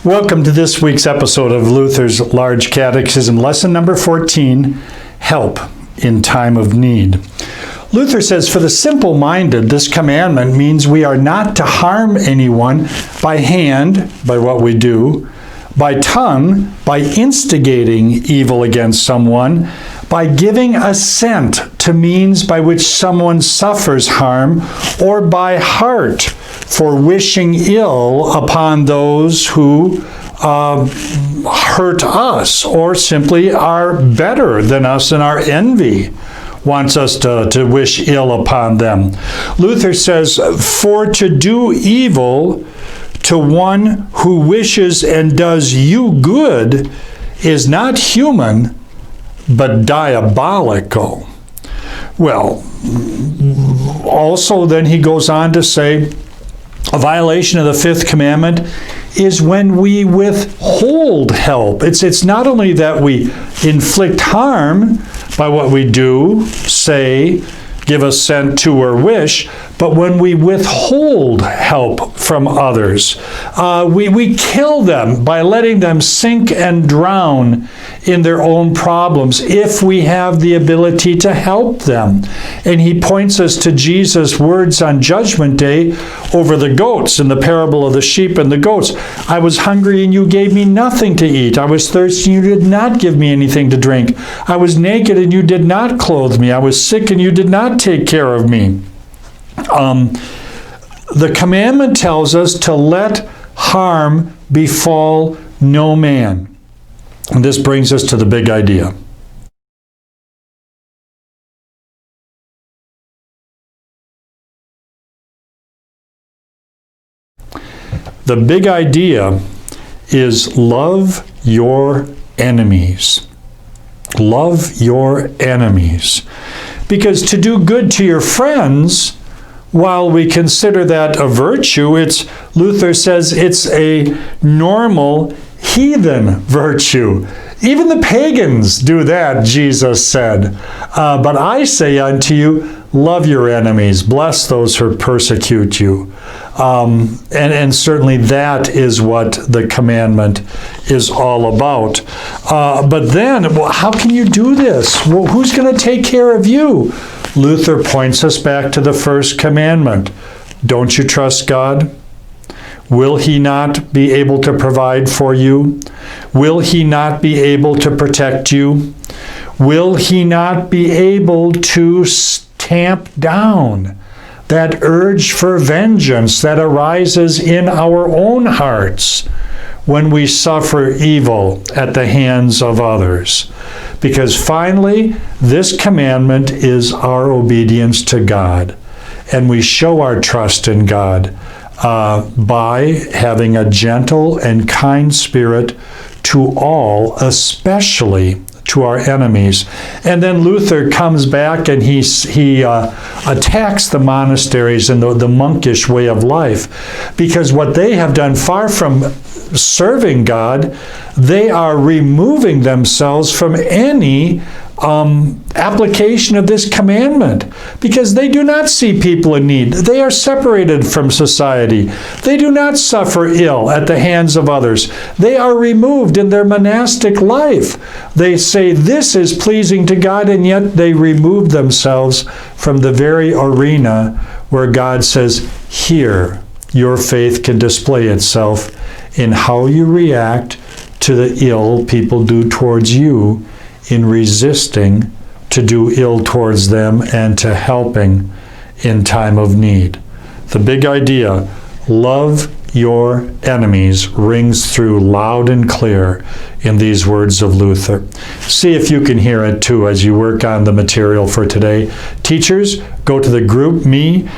Welcome to this week's episode of Luther's Large Catechism, lesson number 14, Help in Time of Need. Luther says, for the simple-minded, this commandment means we are not to harm anyone by hand, by what we do, by tongue, by instigating evil against someone, by giving assent to means by which someone suffers harm, or by heart for wishing ill upon those who hurt us, or simply are better than us and our envy wants us to wish ill upon them. Luther says, for to do evil to one who wishes and does you good is not human, but diabolical. Well, also then he goes on to say, a violation of the fifth commandment is when we withhold help. It's not only that we inflict harm by what we do, say, give assent to, or wish, but when we withhold help from others, we kill them by letting them sink and drown in their own problems if we have the ability to help them. And he points us to Jesus' words on Judgment Day over the goats in the parable of the sheep and the goats. I was hungry and you gave me nothing to eat. I was thirsty and you did not give me anything to drink. I was naked and you did not clothe me. I was sick and you did not take care of me. The commandment tells us to let harm befall no man. And this brings us to the big idea. The big idea is love your enemies. Love your enemies. Because to do good to your friends, while we consider that a virtue, Luther says it's a normal heathen virtue. Even the pagans do that, Jesus said. But I say unto you, love your enemies, bless those who persecute you. And certainly that is what the commandment is all about. But then, how can you do this? Well, who's going to take care of you? Luther points us back to the first commandment. Don't you trust God? Will He not be able to provide for you? Will He not be able to protect you? Will He not be able to tamp down that urge for vengeance that arises in our own hearts when we suffer evil at the hands of others? Because finally, this commandment is our obedience to God, and we show our trust in God by having a gentle and kind spirit to all, especially to our enemies. And then Luther comes back and he attacks the monasteries and the monkish way of life, because what they have done, far from serving God, they are removing themselves from any application of this commandment, because they do not see people in need. They are separated from society. They do not suffer ill at the hands of others. They are removed in their monastic life. They say this is pleasing to God, and yet they remove themselves from the very arena where God says, here, your faith can display itself in how you react to the ill people do towards you, in resisting to do ill towards them and to helping in time of need. The big idea, love your enemies, rings through loud and clear in these words of Luther. See if you can hear it too as you work on the material for today. Teachers, go to the Group Me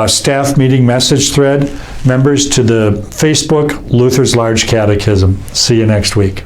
staff meeting message thread. Members, to the Facebook Luther's Large Catechism. See you next week.